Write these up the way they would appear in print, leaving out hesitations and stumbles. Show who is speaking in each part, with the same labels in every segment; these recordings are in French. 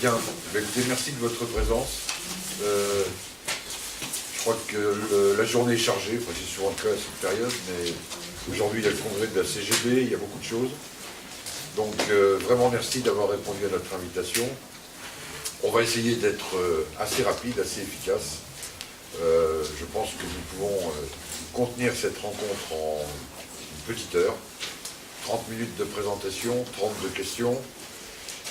Speaker 1: Bien, écoutez, merci de votre présence. Je crois que la journée est chargée, enfin, c'est souvent le cas à cette période, mais aujourd'hui il y a le congrès de la CGB, il y a beaucoup de choses. Donc vraiment merci d'avoir répondu à notre invitation. On va essayer d'être assez rapide, assez efficace. Je pense que nous pouvons contenir cette rencontre en une petite heure. 30 minutes de présentation, 30 de questions.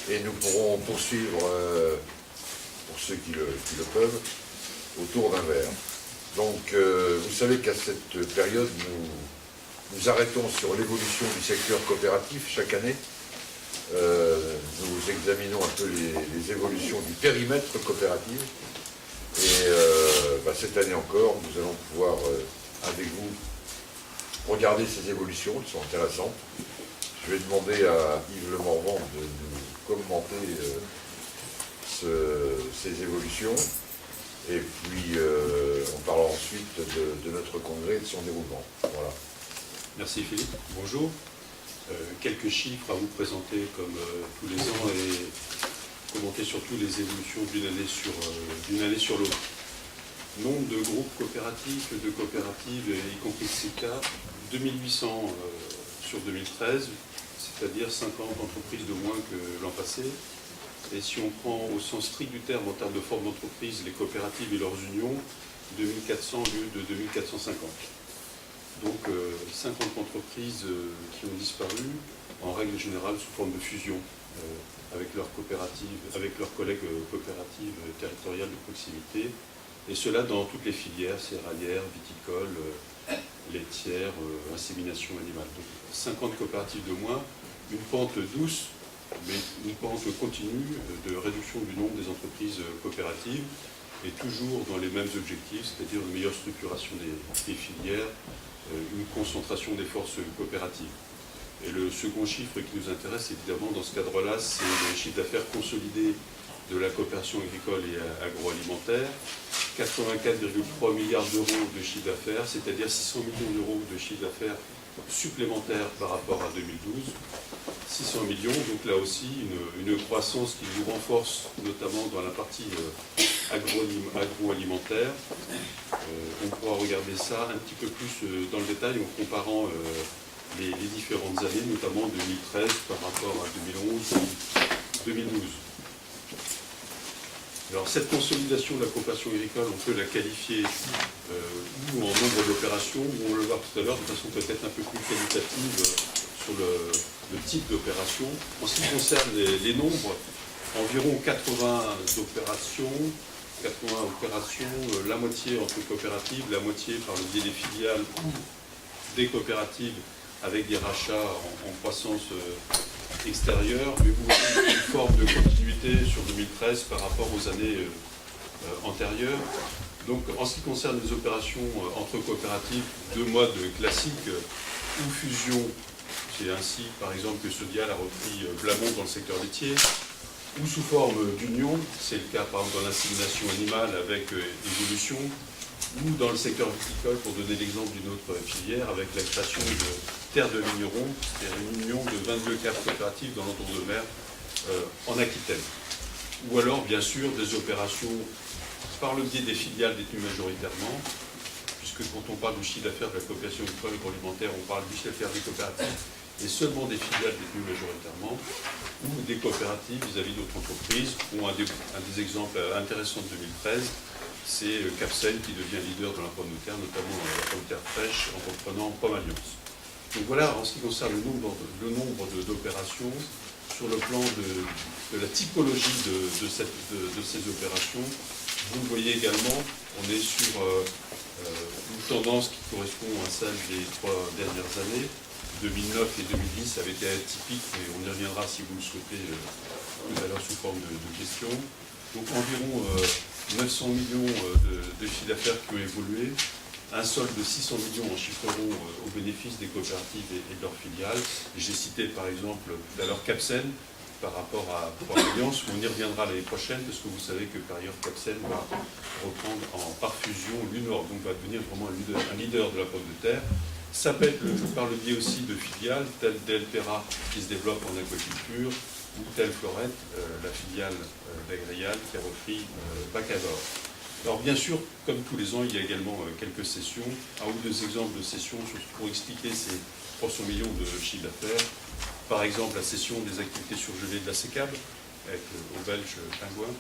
Speaker 1: Et nous pourrons poursuivre, pour ceux qui le peuvent, autour d'un verre. Donc, vous savez qu'à cette période, nous arrêtons sur l'évolution du secteur coopératif chaque année. Nous examinons un peu les évolutions du périmètre coopératif. Et cette année encore, nous allons pouvoir, avec vous, regarder ces évolutions, elles sont intéressantes. Je vais demander à Yves Le Morvan de nous commenter ces évolutions. Et puis, on parlera ensuite de notre congrès et de son déroulement. Voilà.
Speaker 2: Merci Philippe. Bonjour. Quelques chiffres à vous présenter comme tous les ans et commenter surtout les évolutions d'une année sur l'autre. Nombre de groupes coopératifs, de coopératives, y compris CICA, 2800 sur 2013, c'est-à-dire 50 entreprises de moins que l'an passé. Et si on prend au sens strict du terme en termes de forme d'entreprise, les coopératives et leurs unions, 2400 au lieu de 2450. Donc 50 entreprises qui ont disparu, en règle générale sous forme de fusion avec leurs coopératives, avec leurs collègues coopératives territoriales de proximité, et cela dans toutes les filières, céréalières, viticoles, laitières, insémination animale. Donc 50 coopératives de moins, une pente douce, mais une pente continue de réduction du nombre des entreprises coopératives, et toujours dans les mêmes objectifs, c'est-à-dire une meilleure structuration des filières, une concentration des forces coopératives. Et le second chiffre qui nous intéresse, évidemment, dans ce cadre-là, c'est le chiffre d'affaires consolidé de la coopération agricole et agroalimentaire. 84,3 milliards d'euros de chiffre d'affaires, c'est-à-dire 600 millions d'euros de chiffre d'affaires supplémentaires par rapport à 2012. 600 millions, donc là aussi une croissance qui nous renforce, notamment dans la partie agroalimentaire. On pourra regarder ça un petit peu plus dans le détail en comparant les différentes années, notamment 2013 par rapport à 2011-2012. Alors cette consolidation de la coopération agricole, on peut la qualifier ou en nombre d'opérations, ou on le voit tout à l'heure de façon peut-être un peu plus qualitative sur le type d'opération. En ce qui concerne les nombres, environ 80 opérations, la moitié entre coopératives, la moitié par le biais des filiales ou des coopératives avec des rachats en croissance extérieure, mais vous voyez une forme de continuité sur 2013 par rapport aux années antérieures. Donc en ce qui concerne les opérations entre coopératives, deux modes classiques, ou fusion, c'est ainsi par exemple que Sodial a repris Blamont dans le secteur laitier, ou sous forme d'union, c'est le cas par exemple dans l'insémination animale avec Évolution, ou dans le secteur viticole, pour donner l'exemple d'une autre filière, avec la création de Terre de Vignerons, c'est-à-dire une union de 22 caves coopératives dans l'entour de mer en Aquitaine. Ou alors, bien sûr, des opérations par le biais des filiales détenues majoritairement, puisque quand on parle du chiffre d'affaires de la coopération agricole et agroalimentaire, on parle du chiffre d'affaires des coopératives, et seulement des filiales détenues majoritairement, ou des coopératives vis-à-vis d'autres entreprises. Un des exemples intéressants de 2013, c'est Capsen qui devient leader de la pomme de terre, notamment la pomme de terre fraîche, en reprenant Pomme Alliance. Donc voilà, en ce qui concerne le nombre d'opérations, sur le plan de la typologie de ces opérations, vous le voyez également, on est sur une tendance qui correspond à celle des 3 dernières années. 2009 et 2010 avaient été atypiques, mais on y reviendra si vous le souhaitez tout à l'heure sous forme de questions. Donc environ 900 millions de chiffre d'affaires qui ont évolué, un solde de 600 millions en chiffre rond au bénéfice des coopératives et de leurs filiales. J'ai cité par exemple tout à l'heure Capsen par rapport à Alliance, où on y reviendra l'année prochaine, parce que vous savez que par ailleurs Capsen va reprendre par fusion l'Unor, donc va devenir vraiment un leader de la pomme de terre. Ça peut être par le biais aussi de filiales telles Delterra qui se développe en aquaculture, ou telle Florette, la filiale d'Agrial qui a repris Bacador. Alors bien sûr, comme tous les ans, il y a également quelques cessions, un ou deux exemples de cessions pour expliquer ces 300 millions de chiffre d'affaires. Par exemple, la cession des activités surgelées de la SECAB, avec au Belge Pingouin,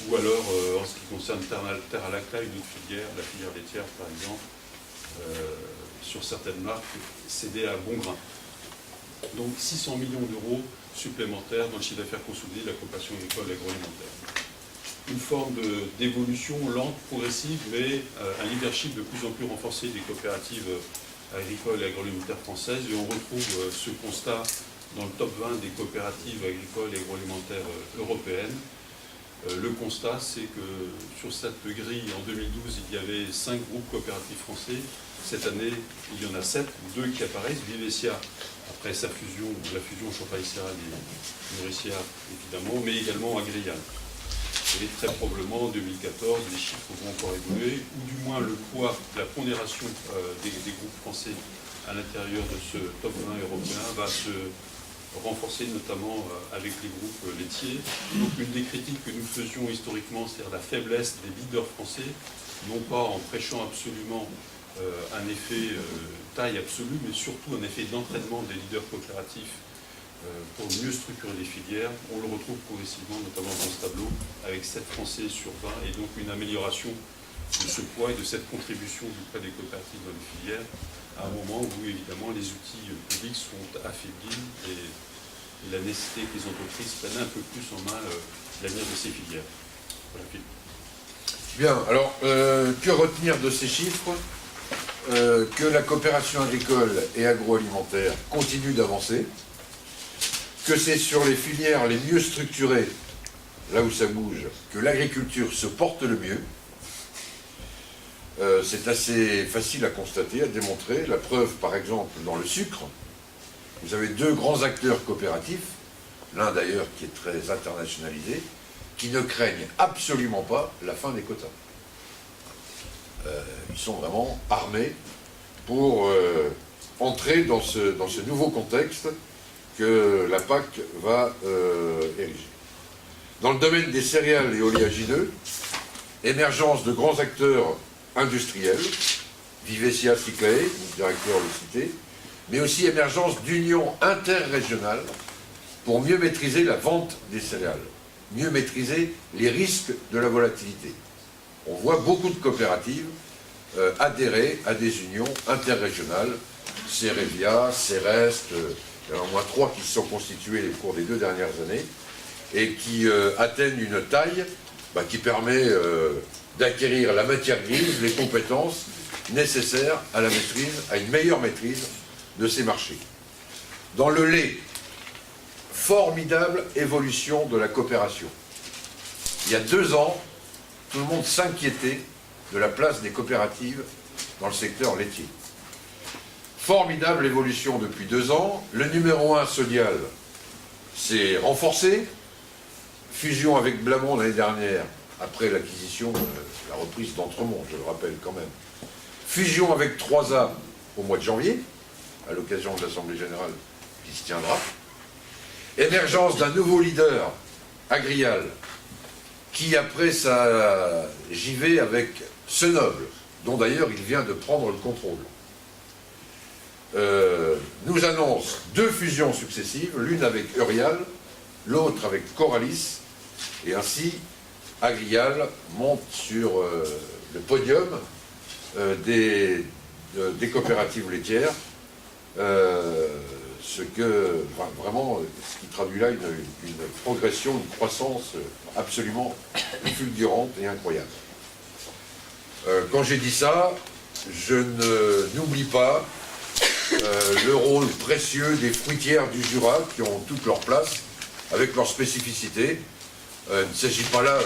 Speaker 2: ou alors, en ce qui concerne Terra Lacta, une autre filière, la filière laitière par exemple, sur certaines marques, cédées à Bongrain. Donc 600 millions d'euros supplémentaires dans le chiffre d'affaires consolidé de la coopération agricole et agroalimentaire. Une forme d'évolution lente, progressive, mais un leadership de plus en plus renforcé des coopératives agricoles et agroalimentaires françaises. Et on retrouve ce constat dans le top 20 des coopératives agricoles et agroalimentaires européennes. Le constat, c'est que sur cette grille, en 2012, il y avait 5 groupes coopératifs français. Cette année, il y en a 7, 2 qui apparaissent. Vivesia, après sa fusion, la fusion Champagne-Céral et Nourricière, évidemment, mais également Agrial. Et très probablement, en 2014, les chiffres vont encore évoluer, ou du moins le poids, la pondération des groupes français à l'intérieur de ce top 20 européen va se renforcer, notamment avec les groupes laitiers. Donc une des critiques que nous faisions historiquement, c'est-à-dire la faiblesse des leaders français, non pas en prêchant absolument un effet taille absolue, mais surtout un effet d'entraînement des leaders coopératifs pour mieux structurer les filières. On le retrouve progressivement, notamment dans ce tableau, avec 7 Français sur 20, et donc une amélioration de ce poids et de cette contribution du près des coopératives dans les filières, à un moment où, évidemment, les outils publics sont affaiblis et la nécessité que les entreprises prennent un peu plus en main l'avenir de ces filières. Voilà, Philippe.
Speaker 1: Bien, alors, que retenir de ces chiffres? Que la coopération agricole et agroalimentaire continue d'avancer, que c'est sur les filières les mieux structurées, là où ça bouge, que l'agriculture se porte le mieux. C'est assez facile à constater, à démontrer. La preuve, par exemple, dans le sucre, vous avez 2 grands acteurs coopératifs, l'un d'ailleurs qui est très internationalisé, qui ne craignent absolument pas la fin des quotas. Ils sont vraiment armés pour entrer dans ce nouveau contexte que la PAC va ériger. Dans le domaine des céréales et oléagineux, émergence de grands acteurs industriels, Vivesia, Cyclae, le directeur le citait, mais aussi émergence d'unions interrégionales pour mieux maîtriser la vente des céréales, mieux maîtriser les risques de la volatilité. On voit beaucoup de coopératives adhérer à des unions interrégionales, Cerevia, Cerest, il y en a au moins 3 qui se sont constituées au cours des 2 dernières années, et qui atteignent une taille qui permet d'acquérir la matière grise, les compétences nécessaires à la maîtrise, à une meilleure maîtrise de ces marchés. Dans le lait, formidable évolution de la coopération. Il y a 2 ans, tout le monde s'inquiétait de la place des coopératives dans le secteur laitier. Formidable évolution depuis 2 ans. Le numéro 1, Sodial, s'est renforcé. Fusion avec Blamont l'année dernière, après l'acquisition, la reprise d'Entremont, je le rappelle quand même. Fusion avec 3A au mois de janvier, à l'occasion de l'Assemblée Générale qui se tiendra. Émergence d'un nouveau leader, Agrial, qui après sa JV avec Senoble, dont d'ailleurs il vient de prendre le contrôle, nous annonce 2 fusions successives, l'une avec Eurial, l'autre avec Coralis, et ainsi Agrial monte sur le podium des coopératives laitières, ce qui traduit là une progression, une croissance absolument fulgurante et incroyable. Quand j'ai dit ça, je n'oublie pas le rôle précieux des fruitières du Jura qui ont toute leur place avec leurs spécificités. Il ne s'agit pas là,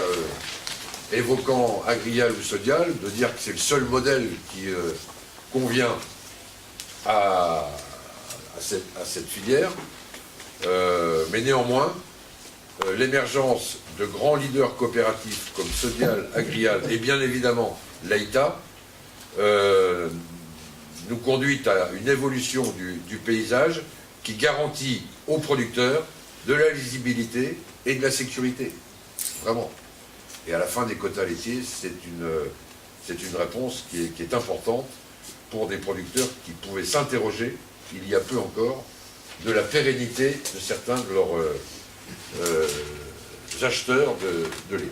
Speaker 1: évoquant Agrial ou Sodial, de dire que c'est le seul modèle qui convient à cette filière, mais néanmoins, l'émergence de grands leaders coopératifs comme Sodial, Agrial et bien évidemment Leïta nous conduit à une évolution du paysage qui garantit aux producteurs de la lisibilité et de la sécurité. Vraiment. Et à la fin des quotas laitiers, c'est une réponse qui est importante pour des producteurs qui pouvaient s'interroger, il y a peu encore, de la pérennité de certains de leurs acheteurs de lait.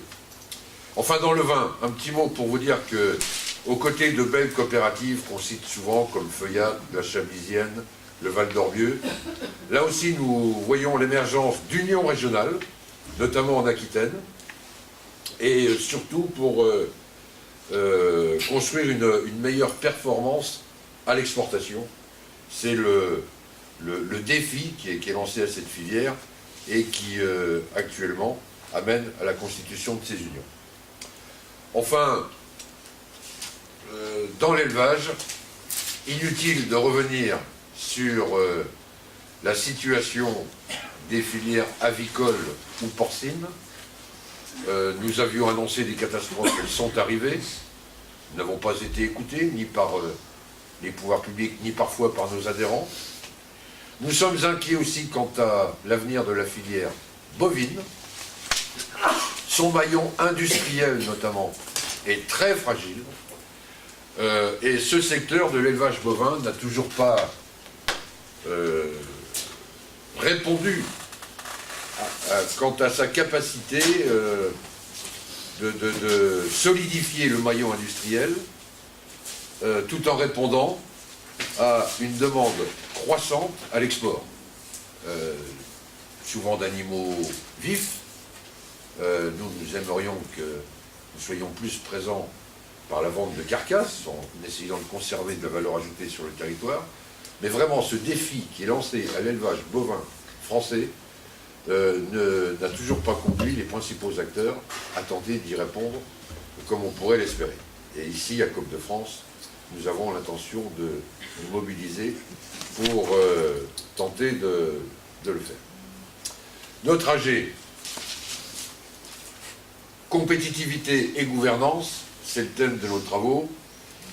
Speaker 1: Enfin, dans le vin, un petit mot pour vous dire que, aux côtés de belles coopératives qu'on cite souvent, comme Feuillade, la Chablisienne, le Val d'Orbieu, là aussi nous voyons l'émergence d'unions régionales, notamment en Aquitaine, et surtout pour construire une meilleure performance à l'exportation. C'est le défi qui est lancé à cette filière et qui actuellement amène à la constitution de ces unions. Enfin, dans l'élevage, inutile de revenir sur la situation des filières avicoles ou porcines. Nous avions annoncé des catastrophes, elles sont arrivées. Nous n'avons pas été écoutés, ni par les pouvoirs publics, ni parfois par nos adhérents. Nous sommes inquiets aussi quant à l'avenir de la filière bovine. Son maillon industriel, notamment, est très fragile. Et ce secteur de l'élevage bovin n'a toujours pas répondu quant à sa capacité de solidifier le maillon industriel, tout en répondant à une demande croissante à l'export, souvent d'animaux vifs. Nous aimerions que nous soyons plus présents par la vente de carcasses, en essayant de conserver de la valeur ajoutée sur le territoire. Mais vraiment, ce défi qui est lancé à l'élevage bovin français n'a toujours pas conduit les principaux acteurs à tenter d'y répondre comme on pourrait l'espérer. Et ici, à COP de France, nous avons l'intention de nous mobiliser pour tenter de le faire. Notre AG, compétitivité et gouvernance, c'est le thème de nos travaux.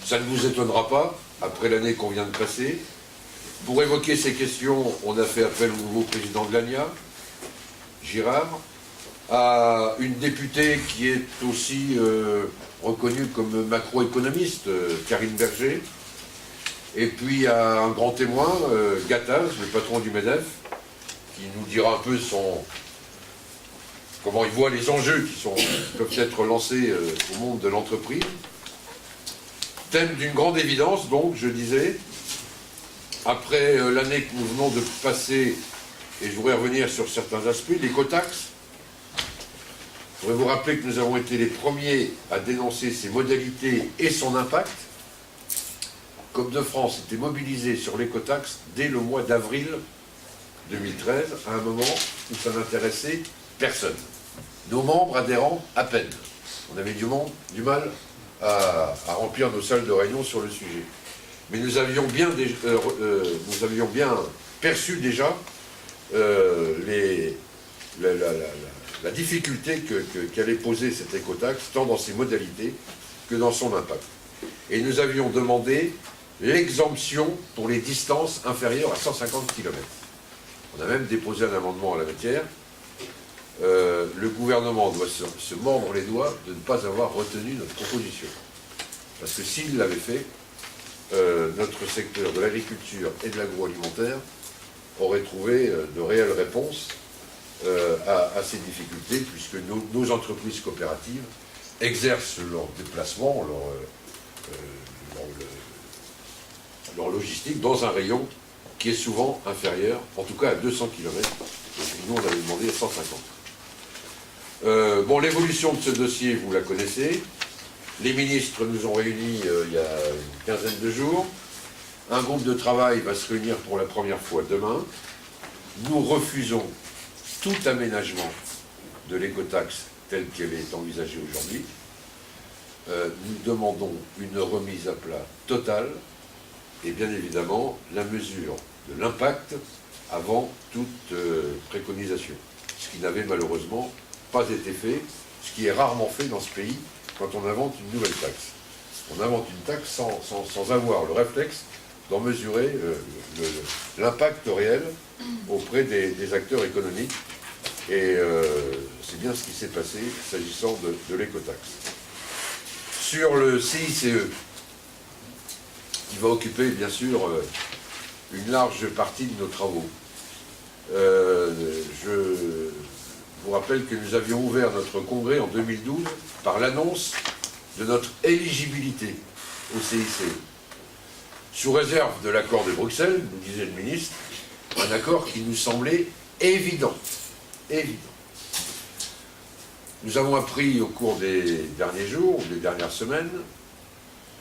Speaker 1: Ça ne vous étonnera pas, après l'année qu'on vient de passer. Pour évoquer ces questions, on a fait appel au nouveau président de l'ANIA, Girard, à une députée qui est aussi reconnue comme macroéconomiste, Karine Berger, et puis à un grand témoin, Gattaz, le patron du MEDEF, qui nous dira un peu comment il voit les enjeux qui peuvent être lancés au monde de l'entreprise. Thème d'une grande évidence, donc, je disais, après l'année que nous venons de passer, et je voudrais revenir sur certains aspects, l'écotaxe. Je voudrais vous rappeler que nous avons été les premiers à dénoncer ses modalités et son impact. COP de France était mobilisé sur l'écotaxe dès le mois d'avril 2013, à un moment où ça n'intéressait personne. Nos membres adhérents, à peine. On avait du mal à remplir nos salles de réunion sur le sujet. Mais nous avions bien perçu déjà la difficulté qu'allait poser cette écotaxe, tant dans ses modalités que dans son impact. Et nous avions demandé l'exemption pour les distances inférieures à 150 km. On a même déposé un amendement à la matière. Le gouvernement doit se mordre les doigts de ne pas avoir retenu notre proposition. Parce que s'il l'avait fait, notre secteur de l'agriculture et de l'agroalimentaire aurait trouvé de réelles réponses à ces difficultés, puisque nos entreprises coopératives exercent leur déplacement, leur logistique dans un rayon qui est souvent inférieur, en tout cas à 200 km. Nous, on avait demandé à 150. Bon, l'évolution de ce dossier, vous la connaissez. Les ministres nous ont réunis il y a une quinzaine de jours. Un groupe de travail va se réunir pour la première fois demain. Nous refusons tout aménagement de l'écotaxe telle qu'elle est envisagée aujourd'hui. Nous demandons une remise à plat totale et bien évidemment la mesure de l'impact avant toute préconisation. Ce qui n'avait malheureusement pas été fait, ce qui est rarement fait dans ce pays quand on invente une nouvelle taxe. On invente une taxe sans avoir le réflexe d'en mesurer l'impact réel auprès des acteurs économiques. Et c'est bien ce qui s'est passé s'agissant de l'écotaxe. Sur le CICE, qui va occuper bien sûr une large partie de nos travaux, je vous rappelle que nous avions ouvert notre congrès en 2012 par l'annonce de notre éligibilité au CICE. Sous réserve de l'accord de Bruxelles, nous disait le ministre, un accord qui nous semblait évident. Évident. Nous avons appris au cours des derniers jours, des dernières semaines,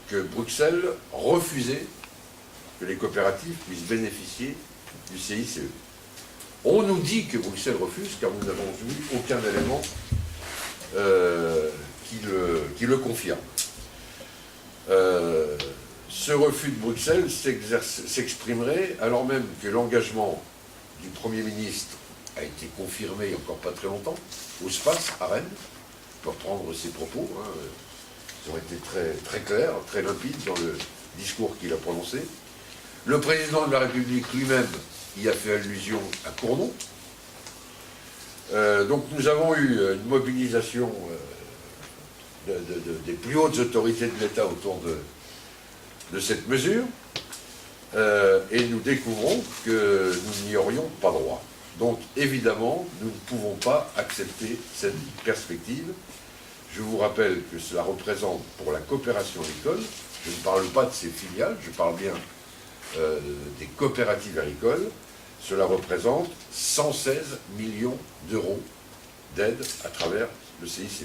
Speaker 1: que Bruxelles refusait que les coopératives puissent bénéficier du CICE. On nous dit que Bruxelles refuse, car nous n'avons vu aucun élément qui le confirme. Ce refus de Bruxelles s'exprimerait alors même que l'engagement du Premier ministre a été confirmé il n'y a encore pas très longtemps, au SPACE, à Rennes, pour reprendre ses propos. Ils ont été très, très clairs, très limpides dans le discours qu'il a prononcé. Le président de la République lui-même y a fait allusion à Cournon. Donc nous avons eu une mobilisation des plus hautes autorités de l'État autour de cette mesure, et nous découvrons que nous n'y aurions pas droit. Donc évidemment, nous ne pouvons pas accepter cette perspective. Je vous rappelle que cela représente pour la coopération agricole, je ne parle pas de ses filiales, je parle bien des coopératives agricoles, cela représente 116 millions d'euros d'aide à travers le CICE.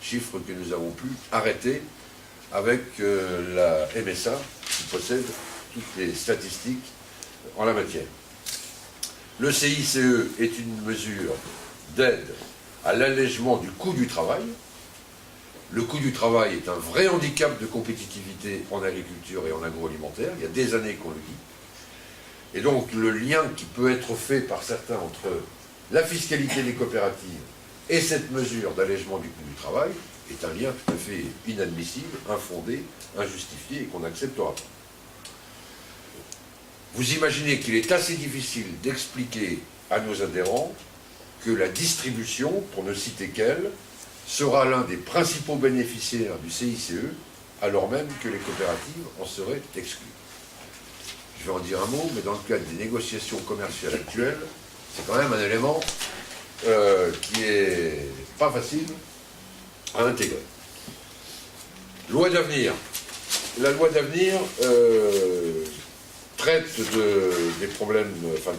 Speaker 1: Chiffre que nous avons pu arrêter avec la MSA qui possède toutes les statistiques en la matière. Le CICE est une mesure d'aide à l'allègement du coût du travail. Le coût du travail est un vrai handicap de compétitivité en agriculture et en agroalimentaire. Il y a des années qu'on le dit. Et donc le lien qui peut être fait par certains entre la fiscalité des coopératives et cette mesure d'allègement du coût du travail est un lien tout à fait inadmissible, infondé, injustifié et qu'on n'acceptera pas. Vous imaginez qu'il est assez difficile d'expliquer à nos adhérents que la distribution, pour ne citer qu'elle, sera l'un des principaux bénéficiaires du CICE, alors même que les coopératives en seraient exclues. Je vais en dire un mot, mais dans le cadre des négociations commerciales actuelles, c'est quand même un élément qui est pas facile à intégrer. Loi d'avenir. La loi d'avenir traite des problèmes, enfin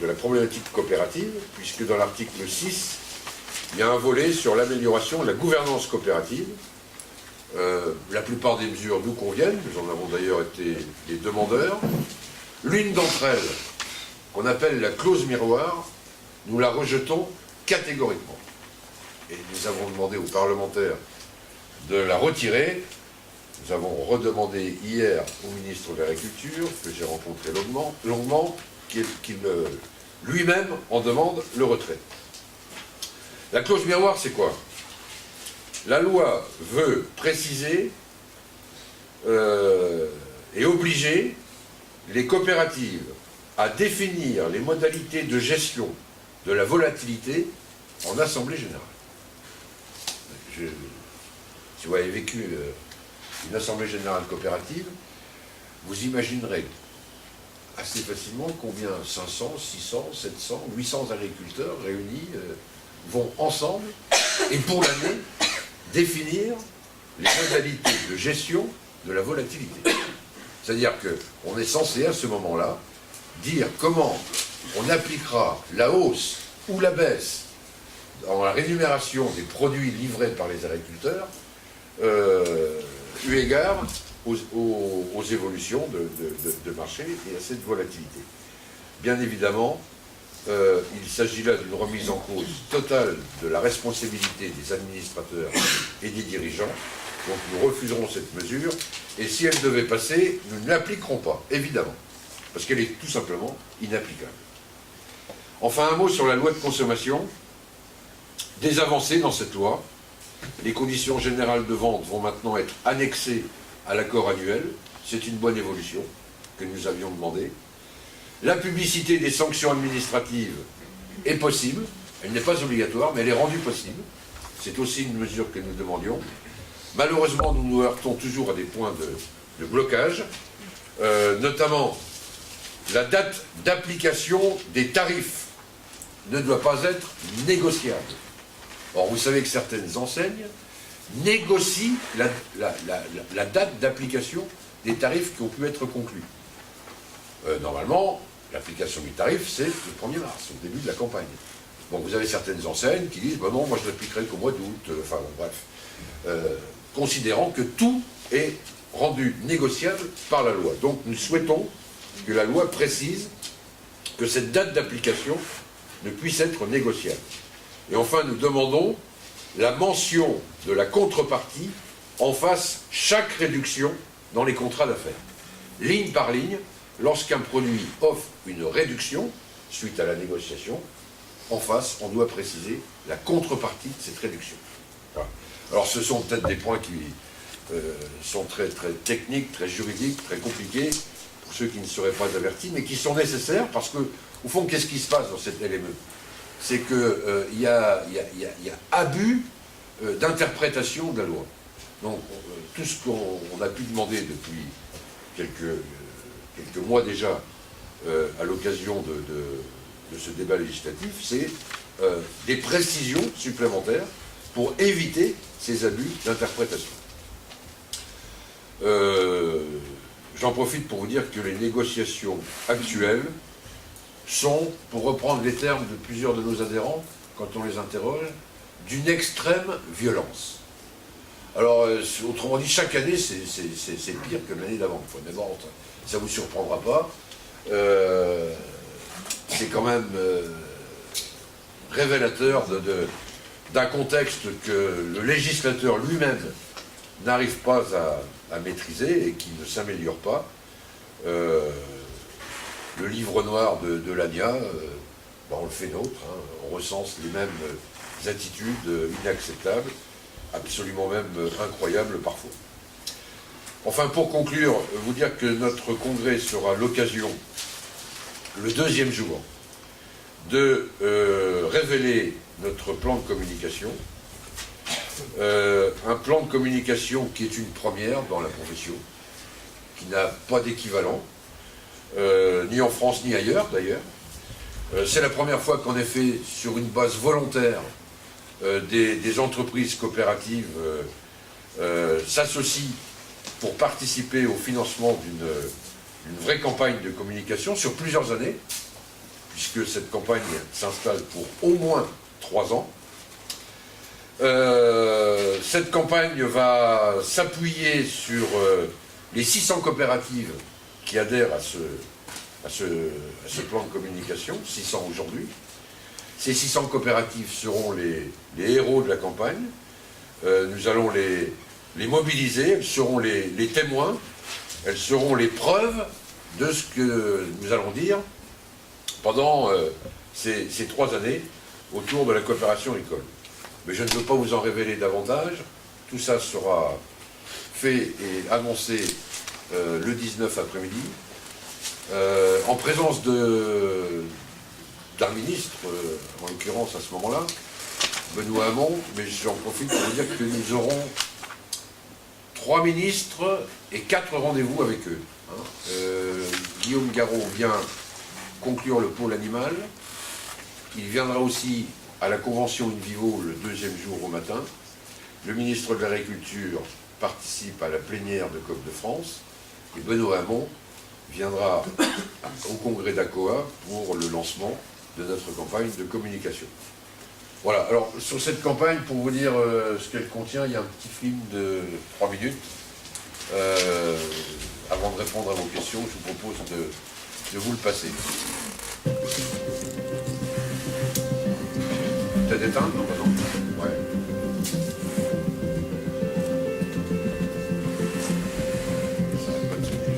Speaker 1: de la problématique coopérative, puisque dans l'article 6, il y a un volet sur l'amélioration de la gouvernance coopérative. La plupart des mesures nous conviennent, nous en avons d'ailleurs été les demandeurs. L'une d'entre elles, qu'on appelle la clause miroir, nous la rejetons catégoriquement. Et nous avons demandé aux parlementaires de la retirer. Nous avons redemandé hier au ministre de l'Agriculture, que j'ai rencontré longuement, qu'il lui-même en demande le retrait. La clause miroir, c'est quoi? La loi veut préciser et obliger les coopératives à définir les modalités de gestion de la volatilité en assemblée générale. Si vous avez vécu une assemblée générale coopérative, vous imaginerez assez facilement combien 500, 600, 700, 800 agriculteurs réunis vont ensemble et pour l'année définir les modalités de gestion de la volatilité. C'est-à-dire qu'on est censé à ce moment-là dire comment on appliquera la hausse ou la baisse dans la rémunération des produits livrés par les agriculteurs eu égard aux évolutions de marché et à cette volatilité. Bien évidemment, il s'agit là d'une remise en cause totale de la responsabilité des administrateurs et des dirigeants. Donc nous refuserons cette mesure, et si elle devait passer, nous ne l'appliquerons pas, évidemment, parce qu'elle est tout simplement inapplicable. Enfin, un mot sur la loi de consommation. Des avancées dans cette loi. Les conditions générales de vente vont maintenant être annexées à l'accord annuel. C'est une bonne évolution. que nous avions demandé. La publicité des sanctions administratives est possible, elle n'est pas obligatoire, mais elle est rendue possible. C'est aussi une mesure que nous demandions. Malheureusement, nous nous heurtons toujours à des points de blocage, notamment la date d'application des tarifs ne doit pas être négociable. Or, vous savez que certaines enseignes négocient la date d'application des tarifs qui ont pu être conclus. Normalement, l'application du tarif, c'est le 1er mars, au début de la campagne. Bon, vous avez certaines enseignes qui disent, ben non, moi je l'appliquerai qu'au mois d'août, enfin bon, bref. Considérant que tout est rendu négociable par la loi. Donc nous souhaitons que la loi précise que cette date d'application ne puisse être négociable. Et enfin, nous demandons la mention de la contrepartie en face chaque réduction dans les contrats d'affaires. Ligne par ligne, lorsqu'un produit offre une réduction, suite à la négociation, en face, on doit préciser la contrepartie de cette réduction. Voilà. Alors ce sont peut-être des points qui sont très, très techniques, très juridiques, très compliqués, pour ceux qui ne seraient pas avertis, mais qui sont nécessaires parce que, au fond, qu'est-ce qui se passe dans cette LME? C'est qu'il y a abus d'interprétation de la loi. Donc, tout ce qu'on a pu demander depuis quelques mois déjà, à l'occasion de ce débat législatif, c'est des précisions supplémentaires pour éviter ces abus d'interprétation. J'en profite pour vous dire que les négociations actuelles sont, pour reprendre les termes de plusieurs de nos adhérents, quand on les interroge, d'une extrême violence. Alors, autrement dit, chaque année, c'est pire que l'année d'avant. Mais bon, ça ne vous surprendra pas. C'est quand même révélateur d'un contexte que le législateur lui-même n'arrive pas à maîtriser et qui ne s'améliore pas. Le livre noir de l'ANIA, on le fait nôtre, hein, on recense les mêmes attitudes inacceptables, absolument même incroyables parfois. Enfin, pour conclure, vous dire que notre congrès sera l'occasion, le deuxième jour, de révéler notre plan de communication. Un plan de communication qui est une première dans la profession, qui n'a pas d'équivalent, ni en France ni ailleurs d'ailleurs. C'est la première fois qu'en effet, sur une base volontaire, des entreprises coopératives s'associent pour participer au financement d'une vraie campagne de communication sur plusieurs années, puisque cette campagne s'installe pour au moins 3 ans. Cette campagne va s'appuyer sur les 600 coopératives qui adhèrent à ce plan de communication, 600 aujourd'hui. Ces 600 coopératives seront les héros de la campagne. Nous allons les mobiliser, elles seront les témoins, elles seront les preuves de ce que nous allons dire pendant ces 3 années autour de la coopération agricole. Mais je ne veux pas vous en révéler davantage. Tout ça sera fait et annoncé le 19 après-midi, en présence d'un ministre, en l'occurrence à ce moment-là, Benoît Hamon, mais j'en profite pour vous dire que nous aurons 3 ministres et 4 rendez-vous avec eux. Guillaume Garot vient conclure le pôle animal. Il viendra aussi à la convention in vivo le 2e jour au matin. Le ministre de l'Agriculture participe à la plénière de COP de France. Et Benoît Hamon viendra au congrès d'ACOA pour le lancement de notre campagne de communication. Voilà, alors sur cette campagne, pour vous dire ce qu'elle contient, il y a un petit film de 3 minutes. Avant de répondre à vos questions, je vous propose de vous le passer. Peut-être éteindre? Non, bah non. Ouais. Ça va pas te sonner.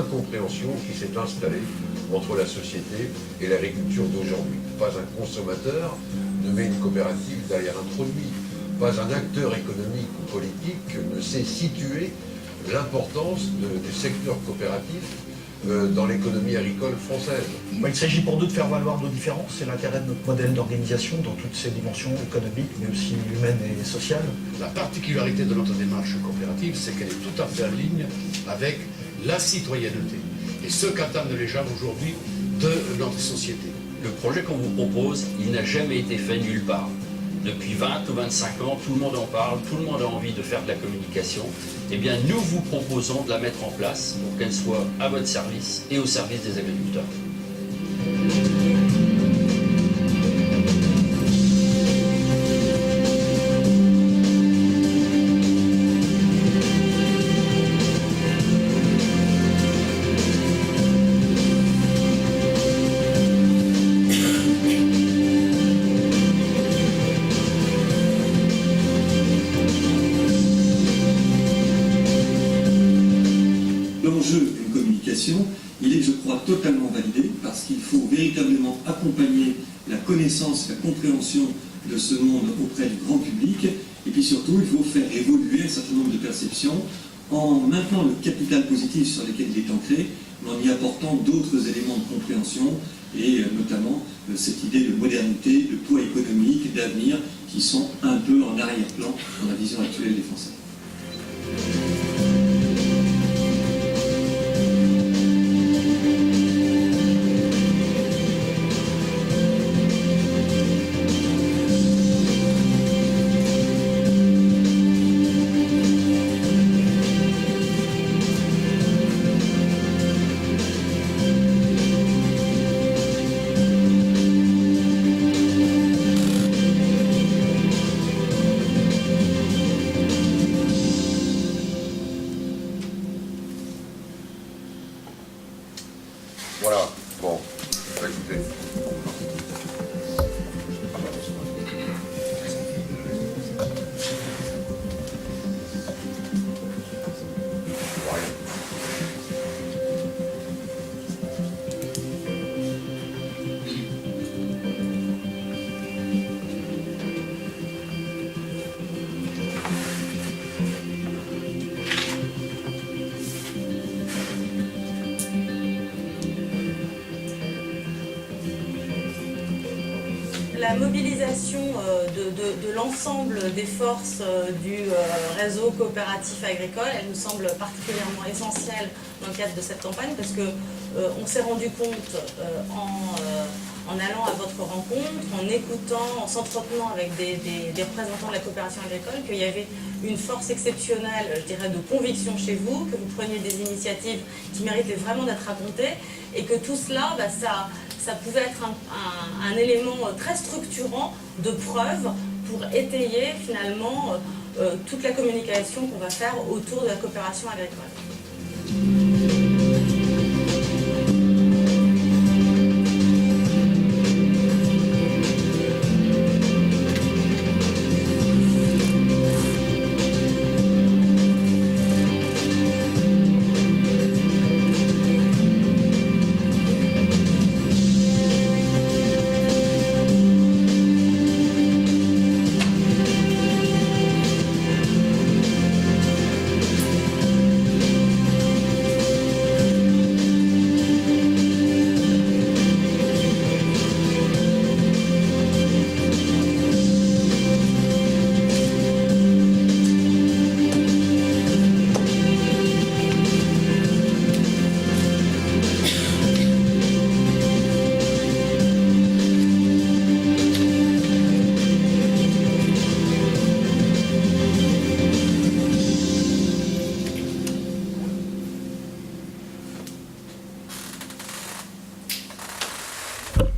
Speaker 1: incompréhension qui s'est installée entre la société et l'agriculture d'aujourd'hui. Pas un consommateur ne met une coopérative derrière un produit. Pas un acteur économique ou politique ne sait situer l'importance du secteur coopératif dans l'économie agricole française.
Speaker 3: Il s'agit pour nous de faire valoir nos différences, c'est l'intérêt de notre modèle d'organisation dans toutes ses dimensions économiques, mais aussi humaines et sociales.
Speaker 4: La particularité de notre démarche coopérative, c'est qu'elle est tout à fait en ligne avec la citoyenneté et ce qu'attendent les gens aujourd'hui de notre société.
Speaker 5: Le projet qu'on vous propose, il n'a jamais été fait nulle part. Depuis 20 ou 25 ans, tout le monde en parle, tout le monde a envie de faire de la communication. Eh bien, nous vous proposons de la mettre en place pour qu'elle soit à votre service et au service des agriculteurs.
Speaker 6: L'enjeu d'une communication, il est, je crois, totalement validé parce qu'il faut véritablement accompagner la connaissance, la compréhension de ce monde auprès du grand public et puis surtout, il faut faire évoluer un certain nombre de perceptions en maintenant le capital positif sur lequel il est ancré, mais en y apportant d'autres éléments de compréhension et notamment cette idée de modernité, de poids économique, d'avenir qui sont un peu en arrière-plan dans la vision actuelle des Français.
Speaker 1: Voilà, bon, bah, écoutez. Rien.
Speaker 7: La mobilisation de l'ensemble des forces du réseau coopératif agricole, elle nous semble particulièrement essentielle dans le cadre de cette campagne parce que on s'est rendu compte en allant à votre rencontre, en écoutant, en s'entretenant avec des représentants de la coopération agricole, qu'il y avait une force exceptionnelle, je dirais, de conviction chez vous, que vous preniez des initiatives qui méritaient vraiment d'être racontées, et que tout cela, bah, ça pouvait être un élément très structurant de preuve pour étayer finalement toute la communication qu'on va faire autour de la coopération agricole.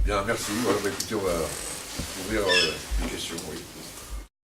Speaker 1: Bien, merci. Voilà, bah, écoutez, on va ouvrir les questions. Oui.